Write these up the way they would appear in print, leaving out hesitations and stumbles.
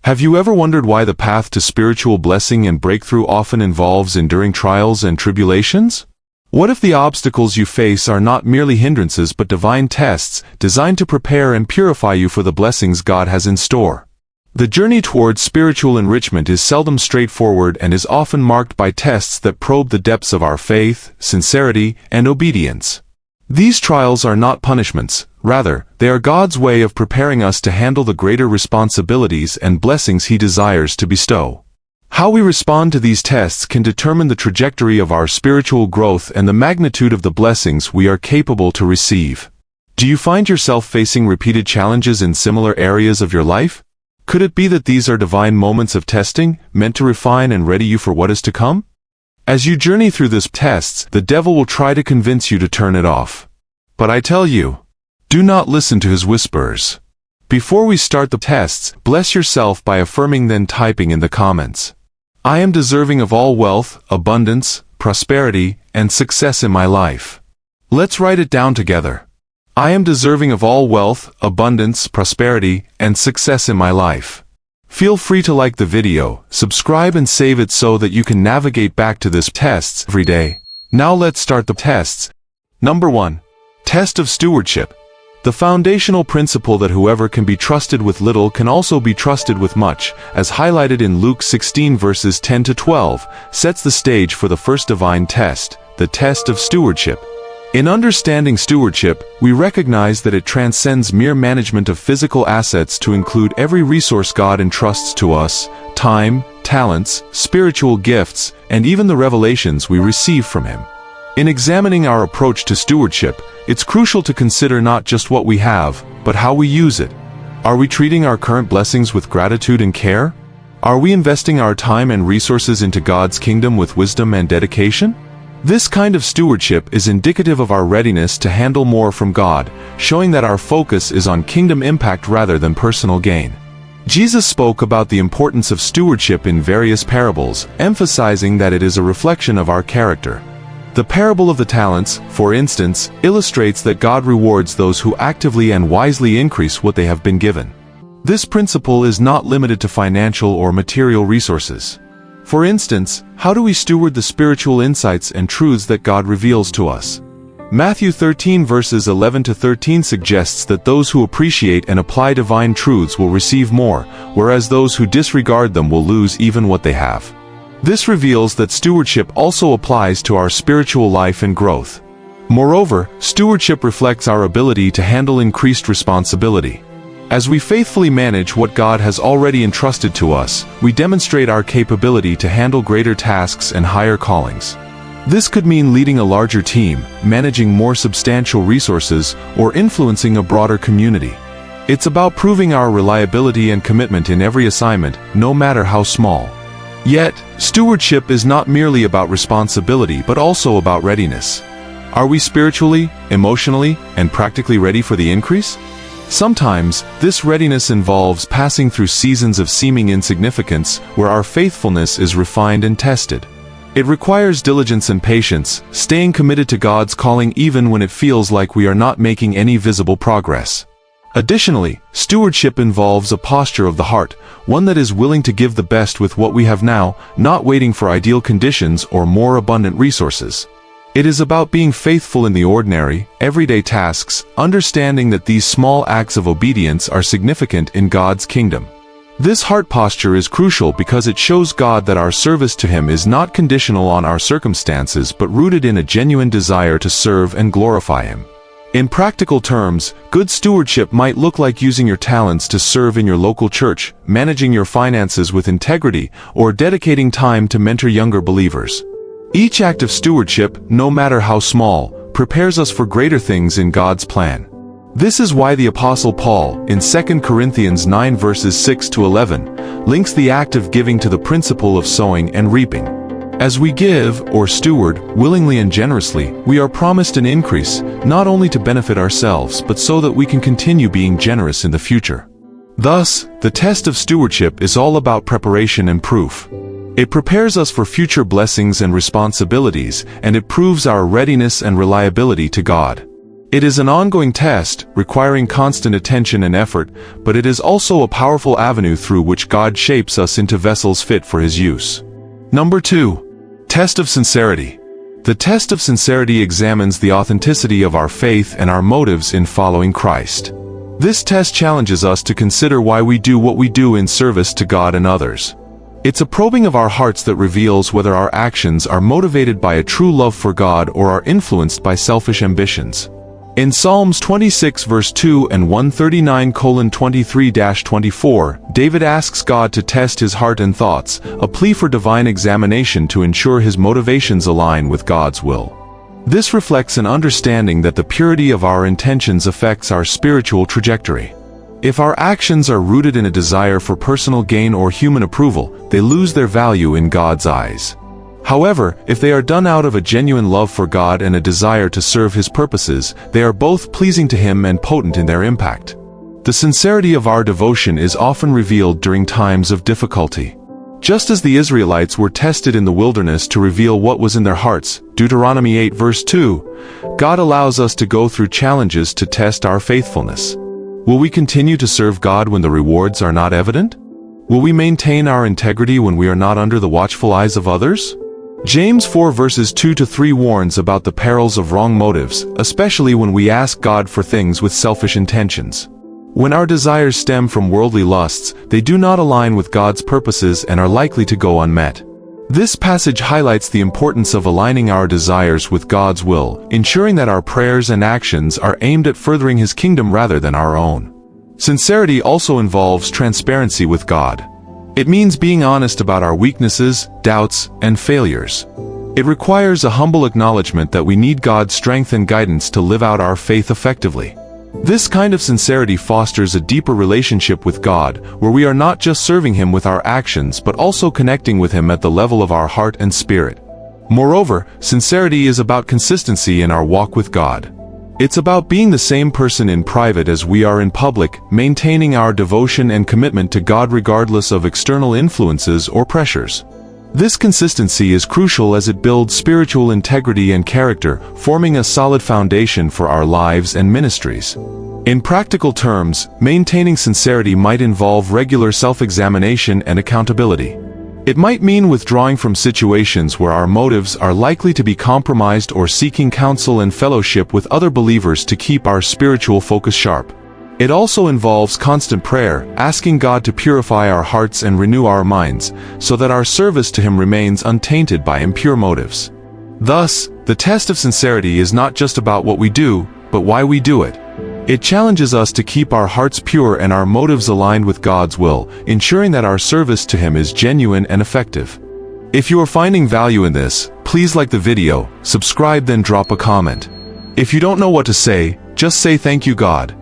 Have you ever wondered why the path to spiritual blessing and breakthrough often involves enduring trials and tribulations? What if the obstacles you face are not merely hindrances but divine tests, designed to prepare and purify you for the blessings God has in store? The journey towards spiritual enrichment is seldom straightforward and is often marked by tests that probe the depths of our faith, sincerity, and obedience. These trials are not punishments, rather, they are God's way of preparing us to handle the greater responsibilities and blessings He desires to bestow. How we respond to these tests can determine the trajectory of our spiritual growth and the magnitude of the blessings we are capable to receive. Do you find yourself facing repeated challenges in similar areas of your life? Could it be that these are divine moments of testing, meant to refine and ready you for what is to come? As you journey through these tests, the devil will try to convince you to turn it off. But I tell you, do not listen to his whispers. Before we start the tests, bless yourself by affirming then typing in the comments, "I am deserving of all wealth, abundance, prosperity, and success in my life." Let's write it down together. I am deserving of all wealth, abundance, prosperity, and success in my life. Feel free to like the video, subscribe and save it so that you can navigate back to these tests every day. Now let's start the tests. Number 1. Test of stewardship. The foundational principle that whoever can be trusted with little can also be trusted with much, as highlighted in Luke 16 verses 10 to 12, sets the stage for the first divine test, the test of stewardship. In understanding stewardship, we recognize that it transcends mere management of physical assets to include every resource God entrusts to us: time, talents, spiritual gifts, and even the revelations we receive from Him. In examining our approach to stewardship, it's crucial to consider not just what we have, but how we use it. Are we treating our current blessings with gratitude and care? Are we investing our time and resources into God's kingdom with wisdom and dedication? This kind of stewardship is indicative of our readiness to handle more from God, showing that our focus is on kingdom impact rather than personal gain. Jesus spoke about the importance of stewardship in various parables, emphasizing that it is a reflection of our character. The parable of the talents, for instance, illustrates that God rewards those who actively and wisely increase what they have been given. This principle is not limited to financial or material resources. For instance, how do we steward the spiritual insights and truths that God reveals to us? Matthew 13 verses 11 to 13 suggests that those who appreciate and apply divine truths will receive more, whereas those who disregard them will lose even what they have. This reveals that stewardship also applies to our spiritual life and growth. Moreover, stewardship reflects our ability to handle increased responsibility. As we faithfully manage what God has already entrusted to us, we demonstrate our capability to handle greater tasks and higher callings. This could mean leading a larger team, managing more substantial resources, or influencing a broader community. It's about proving our reliability and commitment in every assignment, no matter how small. Yet, stewardship is not merely about responsibility but also about readiness. Are we spiritually, emotionally, and practically ready for the increase? Sometimes, this readiness involves passing through seasons of seeming insignificance where our faithfulness is refined and tested. It requires diligence and patience, staying committed to God's calling even when it feels like we are not making any visible progress. Additionally, stewardship involves a posture of the heart, one that is willing to give the best with what we have now, not waiting for ideal conditions or more abundant resources. It is about being faithful in the ordinary, everyday tasks, understanding that these small acts of obedience are significant in God's kingdom. This heart posture is crucial because it shows God that our service to Him is not conditional on our circumstances but rooted in a genuine desire to serve and glorify Him. In practical terms, good stewardship might look like using your talents to serve in your local church, managing your finances with integrity, or dedicating time to mentor younger believers. Each act of stewardship, no matter how small, prepares us for greater things in God's plan. This is why the Apostle Paul, in 2 Corinthians 9 verses 6 to 11, links the act of giving to the principle of sowing and reaping. As we give, or steward, willingly and generously, we are promised an increase, not only to benefit ourselves but so that we can continue being generous in the future. Thus, the test of stewardship is all about preparation and proof. It prepares us for future blessings and responsibilities, and it proves our readiness and reliability to God. It is an ongoing test, requiring constant attention and effort, but it is also a powerful avenue through which God shapes us into vessels fit for His use. Number 2. Test of sincerity. The test of sincerity examines the authenticity of our faith and our motives in following Christ. This test challenges us to consider why we do what we do in service to God and others. It's a probing of our hearts that reveals whether our actions are motivated by a true love for God or are influenced by selfish ambitions. In Psalms 26 verse 2 and 139:23-24, David asks God to test his heart and thoughts, a plea for divine examination to ensure his motivations align with God's will. This reflects an understanding that the purity of our intentions affects our spiritual trajectory. If our actions are rooted in a desire for personal gain or human approval, they lose their value in God's eyes. However, if they are done out of a genuine love for God and a desire to serve His purposes, they are both pleasing to Him and potent in their impact. The sincerity of our devotion is often revealed during times of difficulty. Just as the Israelites were tested in the wilderness to reveal what was in their hearts, Deuteronomy 8 verse 2, God allows us to go through challenges to test our faithfulness. Will we continue to serve God when the rewards are not evident? Will we maintain our integrity when we are not under the watchful eyes of others? James 4 verses 2-3 warns about the perils of wrong motives, especially when we ask God for things with selfish intentions. When our desires stem from worldly lusts, they do not align with God's purposes and are likely to go unmet. This passage highlights the importance of aligning our desires with God's will, ensuring that our prayers and actions are aimed at furthering His kingdom rather than our own. Sincerity also involves transparency with God. It means being honest about our weaknesses, doubts, and failures. It requires a humble acknowledgement that we need God's strength and guidance to live out our faith effectively. This kind of sincerity fosters a deeper relationship with God, where we are not just serving Him with our actions but also connecting with Him at the level of our heart and spirit. Moreover, sincerity is about consistency in our walk with God. It's about being the same person in private as we are in public, maintaining our devotion and commitment to God regardless of external influences or pressures. This consistency is crucial as it builds spiritual integrity and character, forming a solid foundation for our lives and ministries. In practical terms, maintaining sincerity might involve regular self-examination and accountability. It might mean withdrawing from situations where our motives are likely to be compromised or seeking counsel and fellowship with other believers to keep our spiritual focus sharp. It also involves constant prayer, asking God to purify our hearts and renew our minds, so that our service to Him remains untainted by impure motives. Thus, the test of sincerity is not just about what we do, but why we do it. It challenges us to keep our hearts pure and our motives aligned with God's will, ensuring that our service to Him is genuine and effective. If you are finding value in this, please like the video, subscribe, then drop a comment. If you don't know what to say, just say thank you, God.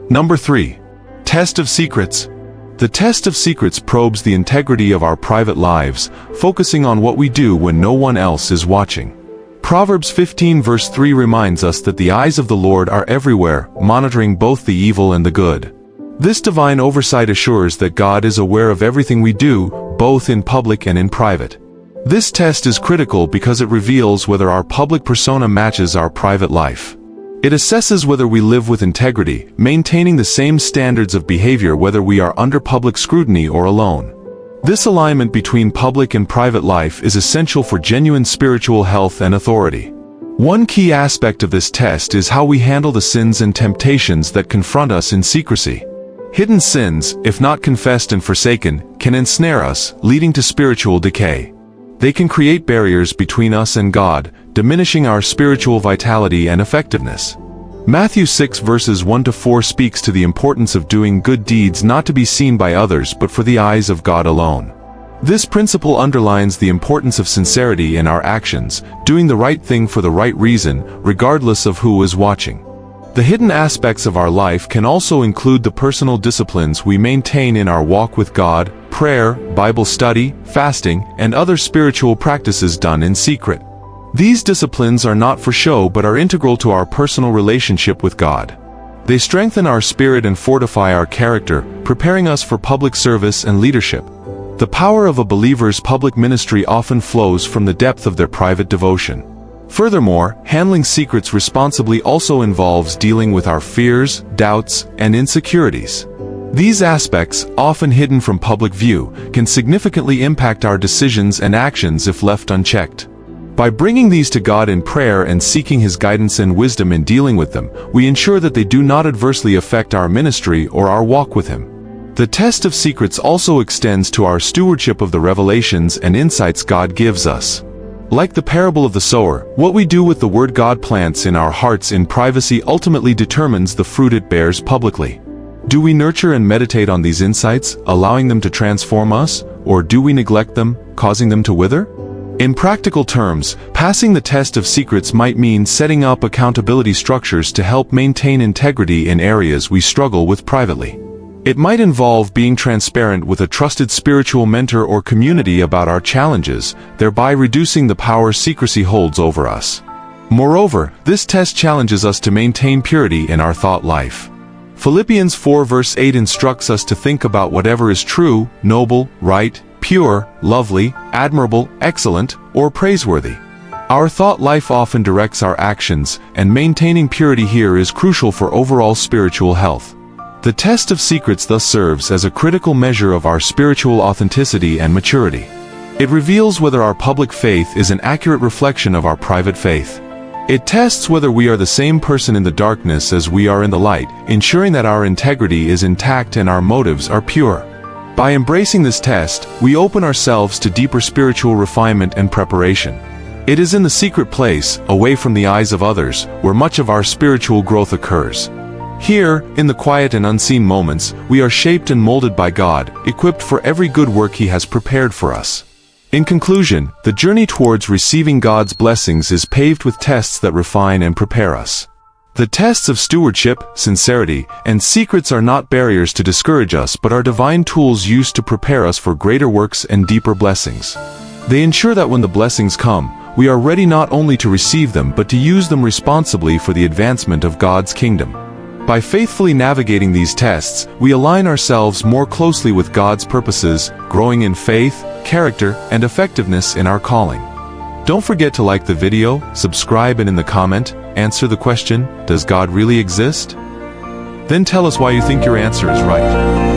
Number 3. Test of secrets. The test of secrets probes the integrity of our private lives, focusing on what we do when no one else is watching. Proverbs 15 verse 3 reminds us that the eyes of the Lord are everywhere, monitoring both the evil and the good. This divine oversight assures that God is aware of everything we do, both in public and in private. This test is critical because it reveals whether our public persona matches our private life. It assesses whether we live with integrity, maintaining the same standards of behavior whether we are under public scrutiny or alone. This alignment between public and private life is essential for genuine spiritual health and authority. One key aspect of this test is how we handle the sins and temptations that confront us in secrecy. Hidden sins, if not confessed and forsaken, can ensnare us, leading to spiritual decay. They can create barriers between us and God, diminishing our spiritual vitality and effectiveness. Matthew 6 verses 1-4 speaks to the importance of doing good deeds not to be seen by others but for the eyes of God alone. This principle underlines the importance of sincerity in our actions, doing the right thing for the right reason, regardless of who is watching. The hidden aspects of our life can also include the personal disciplines we maintain in our walk with God, prayer, Bible study, fasting, and other spiritual practices done in secret. These disciplines are not for show but are integral to our personal relationship with God. They strengthen our spirit and fortify our character, preparing us for public service and leadership. The power of a believer's public ministry often flows from the depth of their private devotion. Furthermore, handling secrets responsibly also involves dealing with our fears, doubts, and insecurities. These aspects, often hidden from public view, can significantly impact our decisions and actions if left unchecked. By bringing these to God in prayer and seeking His guidance and wisdom in dealing with them, we ensure that they do not adversely affect our ministry or our walk with Him. The test of secrets also extends to our stewardship of the revelations and insights God gives us. Like the parable of the sower, what we do with the word God plants in our hearts in privacy ultimately determines the fruit it bears publicly. Do we nurture and meditate on these insights, allowing them to transform us, or do we neglect them, causing them to wither? In practical terms, passing the test of secrets might mean setting up accountability structures to help maintain integrity in areas we struggle with privately. It might involve being transparent with a trusted spiritual mentor or community about our challenges, thereby reducing the power secrecy holds over us. Moreover, this test challenges us to maintain purity in our thought life. Philippians 4 verse 8 instructs us to think about whatever is true, noble, right, pure, lovely, admirable, excellent, or praiseworthy. Our thought life often directs our actions, and maintaining purity here is crucial for overall spiritual health. The test of secrets thus serves as a critical measure of our spiritual authenticity and maturity. It reveals whether our public faith is an accurate reflection of our private faith. It tests whether we are the same person in the darkness as we are in the light, ensuring that our integrity is intact and our motives are pure. By embracing this test, we open ourselves to deeper spiritual refinement and preparation. It is in the secret place, away from the eyes of others, where much of our spiritual growth occurs. Here, in the quiet and unseen moments, we are shaped and molded by God, equipped for every good work He has prepared for us. In conclusion, the journey towards receiving God's blessings is paved with tests that refine and prepare us. The tests of stewardship, sincerity, and secrets are not barriers to discourage us but are divine tools used to prepare us for greater works and deeper blessings. They ensure that when the blessings come, we are ready not only to receive them but to use them responsibly for the advancement of God's kingdom. By faithfully navigating these tests, we align ourselves more closely with God's purposes, growing in faith, character, and effectiveness in our calling. Don't forget to like the video, subscribe, and in the comment, answer the question, does God really exist? Then tell us why you think your answer is right.